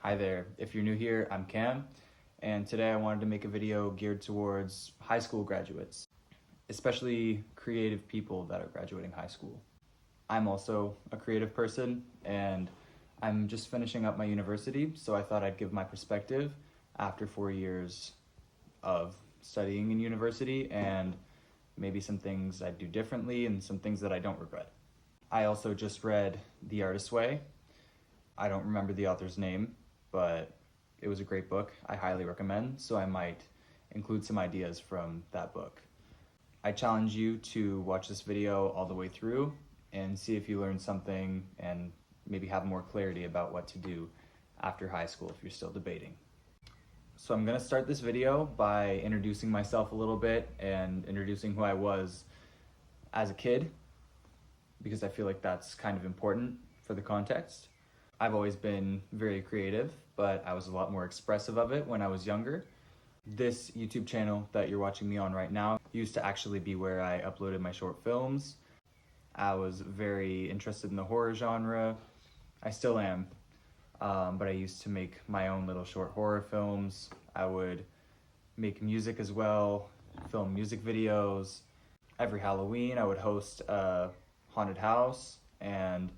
Hi there, if you're new here, I'm Cam, and today I wanted to make a video geared towards high school graduates, especially creative people that are graduating high school. I'm also a creative person, and I'm just finishing up my university, so I thought I'd give my perspective after 4 years of studying in university, and maybe some things I'd do differently and some things that I don't regret. I also just read The Artist's Way. I don't remember the author's name, but it was a great book. I highly recommend, so I might include some ideas from that book. I challenge you to watch this video all the way through and see if you learn something and maybe have more clarity about what to do after high school if you're still debating. So I'm gonna start this video by introducing myself a little bit and introducing who I was as a kid, because I feel like that's kind of important for the context. I've always been very creative, but I was a lot more expressive of it when I was younger. This YouTube channel that you're watching me on right now used to actually be where I uploaded my short films. I was very interested in the horror genre. I still am, but I used to make my own little short horror films. I would make music as well, film music videos. Every Halloween I would host a haunted house, and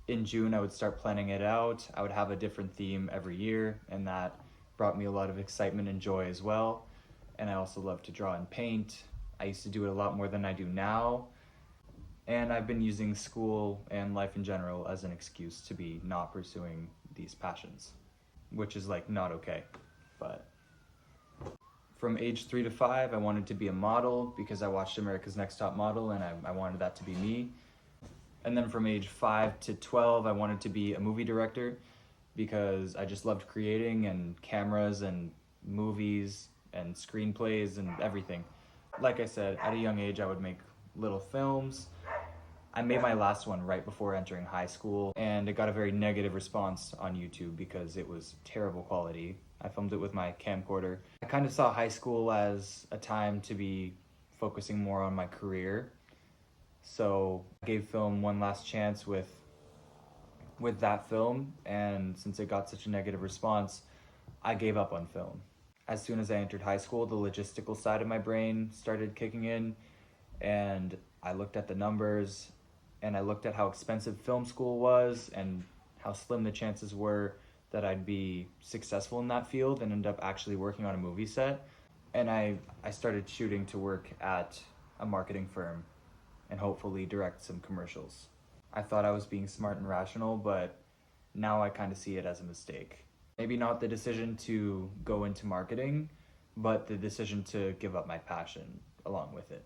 in June I would start planning it out. I would have a different theme every year, and that brought me a lot of excitement and joy as well. And I also love to draw and paint. I used to do it a lot more than I do now. And I've been using school and life in general as an excuse to be not pursuing these passions, which is like not okay. But from age 3 to 5, I wanted to be a model because I watched America's Next Top Model and I wanted that to be me. And then from age 5 to 12, I wanted to be a movie director because I just loved creating and cameras and movies and screenplays and everything. Like I said, at a young age, I would make little films. I made my last one right before entering high school, and it got a very negative response on YouTube because it was terrible quality. I filmed it with my camcorder. I kind of saw high school as a time to be focusing more on my career. So I gave film one last chance with that film, and since it got such a negative response, I gave up on film. As soon as I entered high school, the logistical side of my brain started kicking in, and I looked at the numbers, and I looked at how expensive film school was and how slim the chances were that I'd be successful in that field and end up actually working on a movie set. And I started shooting to work at a marketing firm and hopefully direct some commercials. I thought I was being smart and rational, but now I kind of see it as a mistake. Maybe not the decision to go into marketing, but the decision to give up my passion along with it.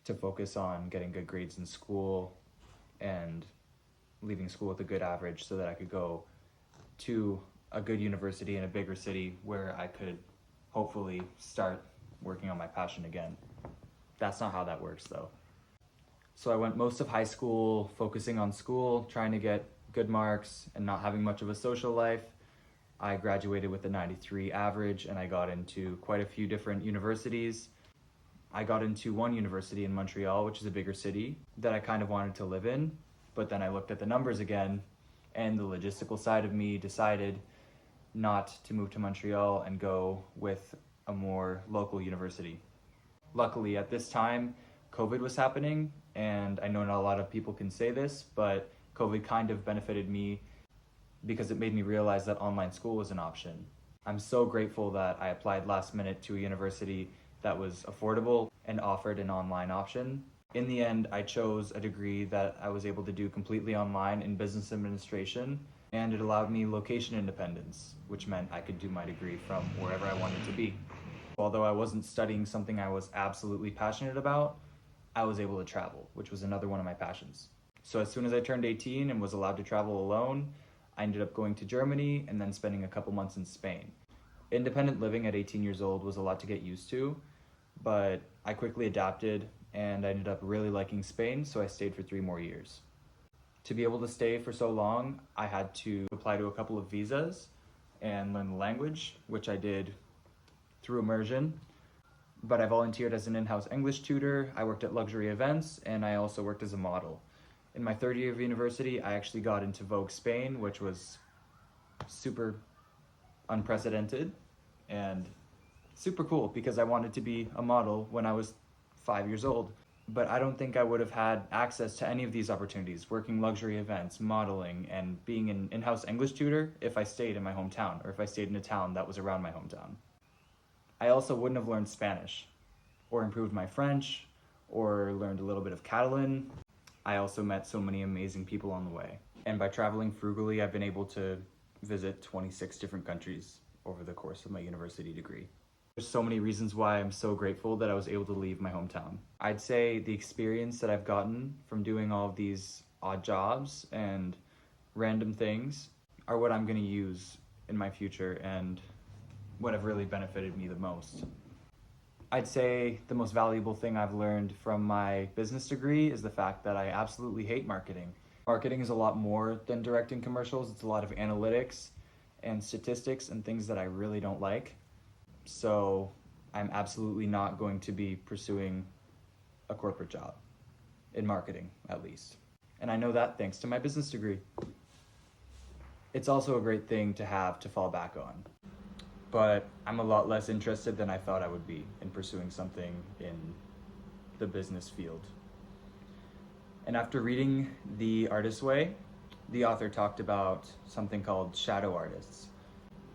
To focus on getting good grades in school and leaving school with a good average so that I could go to a good university in a bigger city where I could hopefully start working on my passion again. That's not how that works though. So I went most of high school focusing on school, trying to get good marks and not having much of a social life. I graduated with a 93 average and I got into quite a few different universities. I got into one university in Montreal, which is a bigger city, that I kind of wanted to live in, but then I looked at the numbers again and the logistical side of me decided not to move to Montreal and go with a more local university. Luckily at this time, COVID was happening, and I know not a lot of people can say this, but COVID kind of benefited me because it made me realize that online school was an option. I'm so grateful that I applied last minute to a university that was affordable and offered an online option. In the end, I chose a degree that I was able to do completely online in business administration, and it allowed me location independence, which meant I could do my degree from wherever I wanted to be. Although I wasn't studying something I was absolutely passionate about, I was able to travel, which was another one of my passions. So as soon as I turned 18 and was allowed to travel alone, I ended up going to Germany and then spending a couple months in Spain. Independent living at 18 years old was a lot to get used to, but I quickly adapted and I ended up really liking Spain, so I stayed for 3 more years. To be able to stay for so long, I had to apply to a couple of visas and learn the language, which I did through immersion. But I volunteered as an in-house English tutor, I worked at luxury events, and I also worked as a model. In my 3rd year of university, I actually got into Vogue Spain, which was super unprecedented and super cool because I wanted to be a model when I was 5 years old. But I don't think I would have had access to any of these opportunities, working luxury events, modeling, and being an in-house English tutor if I stayed in my hometown or if I stayed in a town that was around my hometown. I also wouldn't have learned Spanish or improved my French or learned a little bit of Catalan. I also met so many amazing people on the way. And by traveling frugally, I've been able to visit 26 different countries over the course of my university degree. There's so many reasons why I'm so grateful that I was able to leave my hometown. I'd say the experience that I've gotten from doing all of these odd jobs and random things are what I'm gonna use in my future and what have really benefited me the most. I'd say the most valuable thing I've learned from my business degree is the fact that I absolutely hate marketing. Marketing is a lot more than directing commercials. It's a lot of analytics and statistics and things that I really don't like. So I'm absolutely not going to be pursuing a corporate job, in marketing at least. And I know that thanks to my business degree. It's also a great thing to have to fall back on. But I'm a lot less interested than I thought I would be in pursuing something in the business field. And after reading The Artist's Way, the author talked about something called shadow artists.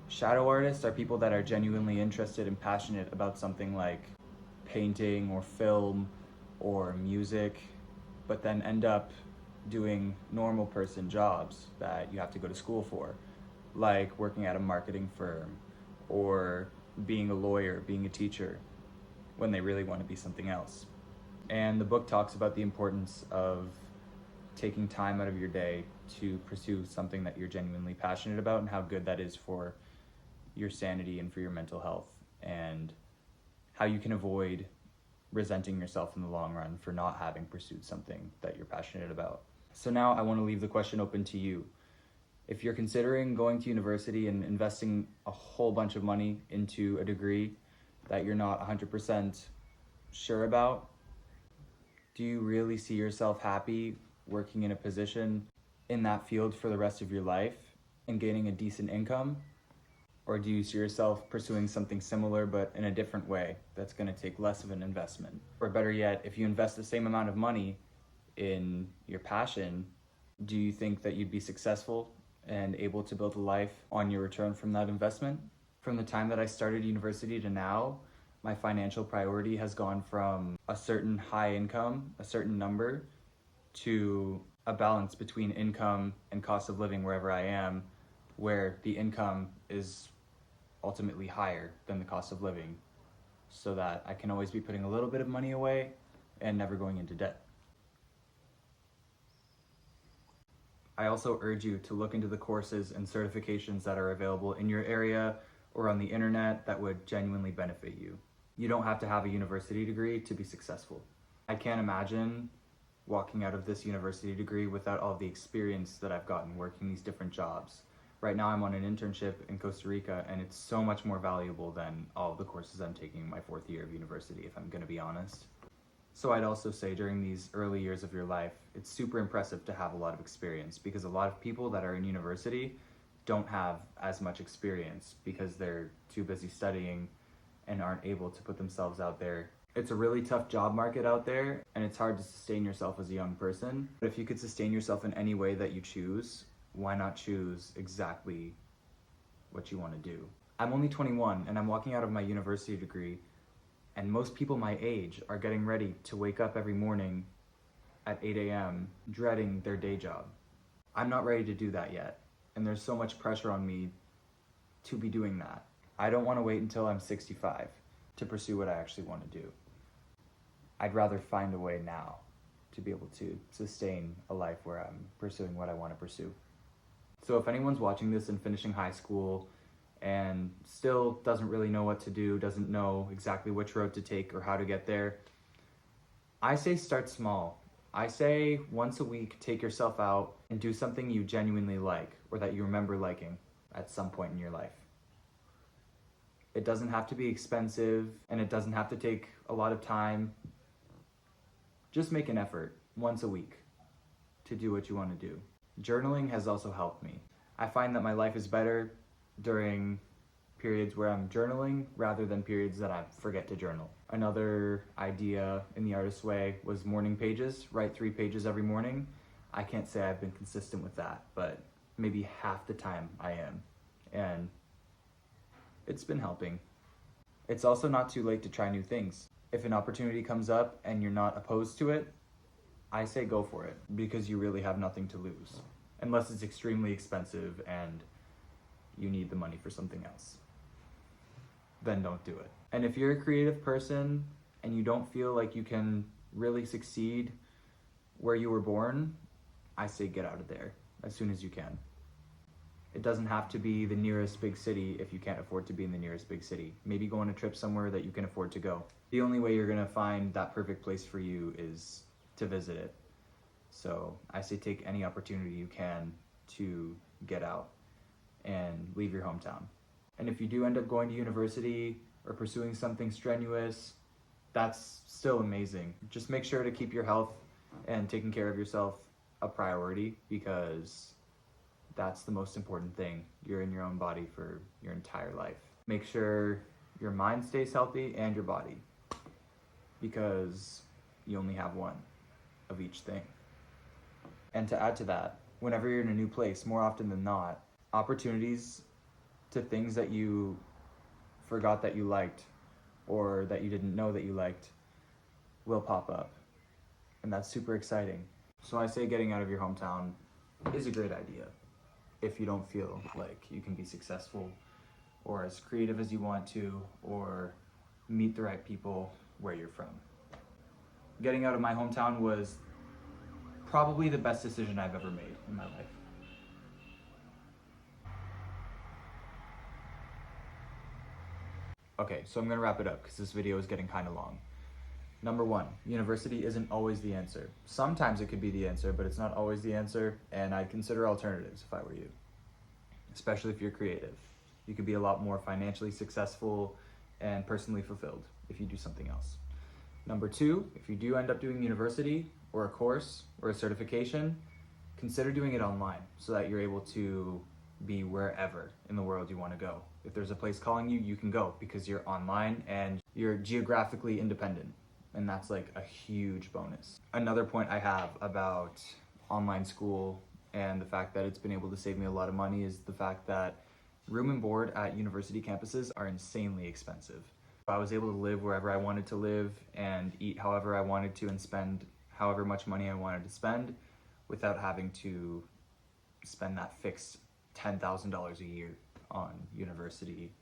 Shadow artists are people that are genuinely interested and passionate about something like painting or film or music, but then end up doing normal person jobs that you have to go to school for, like working at a marketing firm or being a lawyer, being a teacher, when they really want to be something else. And the book talks about the importance of taking time out of your day to pursue something that you're genuinely passionate about and how good that is for your sanity and for your mental health, and how you can avoid resenting yourself in the long run for not having pursued something that you're passionate about. So now I want to leave the question open to you. If you're considering going to university and investing a whole bunch of money into a degree that you're not 100% sure about, do you really see yourself happy working in a position in that field for the rest of your life and gaining a decent income? Or do you see yourself pursuing something similar but in a different way that's going to take less of an investment? Or better yet, if you invest the same amount of money in your passion, do you think that you'd be successful and able to build a life on your return from that investment? From the time that I started university to now, my financial priority has gone from a certain high income, a certain number, to a balance between income and cost of living wherever I am, where the income is ultimately higher than the cost of living, so that I can always be putting a little bit of money away and never going into debt. I also urge you to look into the courses and certifications that are available in your area or on the internet that would genuinely benefit you. You don't have to have a university degree to be successful. I can't imagine walking out of this university degree without all the experience that I've gotten working these different jobs. Right now I'm on an internship in Costa Rica, and it's so much more valuable than all of the courses I'm taking in my 4th year of university, if I'm gonna be honest. So I'd also say during these early years of your life, it's super impressive to have a lot of experience, because a lot of people that are in university don't have as much experience because they're too busy studying and aren't able to put themselves out there. It's a really tough job market out there, and it's hard to sustain yourself as a young person. But if you could sustain yourself in any way that you choose, why not choose exactly what you want to do? I'm only 21 and I'm walking out of my university degree, and most people my age are getting ready to wake up every morning at 8 a.m. dreading their day job. I'm not ready to do that yet, and there's so much pressure on me to be doing that. I don't want to wait until I'm 65 to pursue what I actually want to do. I'd rather find a way now to be able to sustain a life where I'm pursuing what I want to pursue. So if anyone's watching this and finishing high school and still doesn't really know what to do, doesn't know exactly which road to take or how to get there, I say start small. I say once a week, take yourself out and do something you genuinely like or that you remember liking at some point in your life. It doesn't have to be expensive, and it doesn't have to take a lot of time. Just make an effort once a week to do what you want to do. Journaling has also helped me. I find that my life is better during periods where I'm journaling rather than periods that I forget to journal. Another idea in the artist's way was morning pages, write 3 pages every morning. I can't say I've been consistent with that, but maybe half the time I am, and it's been helping. It's also not too late to try new things. If an opportunity comes up and you're not opposed to it, I say go for it, because you really have nothing to lose. Unless it's extremely expensive and you need the money for something else. Then don't do it. And if you're a creative person and you don't feel like you can really succeed where you were born, I say get out of there as soon as you can. It doesn't have to be the nearest big city if you can't afford to be in the nearest big city. Maybe go on a trip somewhere that you can afford to go. The only way you're gonna find that perfect place for you is to visit it. So I say take any opportunity you can to get out and leave your hometown. And if you do end up going to university or pursuing something strenuous, that's still amazing. Just make sure to keep your health and taking care of yourself a priority, because that's the most important thing. You're in your own body for your entire life. Make sure your mind stays healthy and your body, because you only have one of each thing. And to add to that, whenever you're in a new place, more often than not, opportunities to things that you forgot that you liked or that you didn't know that you liked will pop up. And that's super exciting. So I say getting out of your hometown is a great idea if you don't feel like you can be successful or as creative as you want to, or meet the right people where you're from. Getting out of my hometown was probably the best decision I've ever made in my life. Okay, so I'm gonna wrap it up because this video is getting kind of long. Number 1, university isn't always the answer. Sometimes it could be the answer, but it's not always the answer, and I'd consider alternatives if I were you, especially if you're creative. You could be a lot more financially successful and personally fulfilled if you do something else. Number 2, if you do end up doing university or a course or a certification, consider doing it online so that you're able to be wherever in the world you want to go. If there's a place calling you, you can go because you're online and you're geographically independent. And that's like a huge bonus. Another point I have about online school and the fact that it's been able to save me a lot of money is the fact that room and board at university campuses are insanely expensive. I was able to live wherever I wanted to live and eat however I wanted to and spend however much money I wanted to spend without having to spend that fixed $10,000 a year on university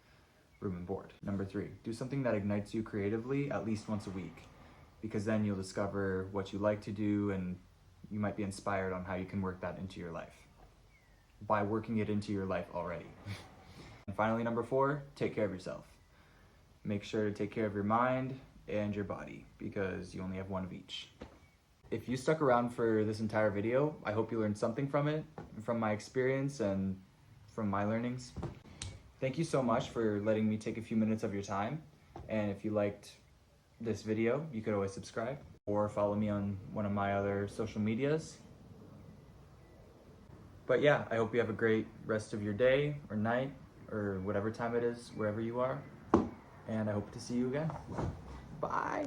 room and board. Number 3, do something that ignites you creatively at least once a week, because then you'll discover what you like to do and you might be inspired on how you can work that into your life by working it into your life already. And finally, number 4, take care of yourself. Make sure to take care of your mind and your body, because you only have one of each. If you stuck around for this entire video, I hope you learned something from it, from my experience and from my learnings. Thank you so much for letting me take a few minutes of your time. And if you liked this video, you could always subscribe or follow me on one of my other social medias. But yeah, I hope you have a great rest of your day or night or whatever time it is, wherever you are. And I hope to see you again. Bye.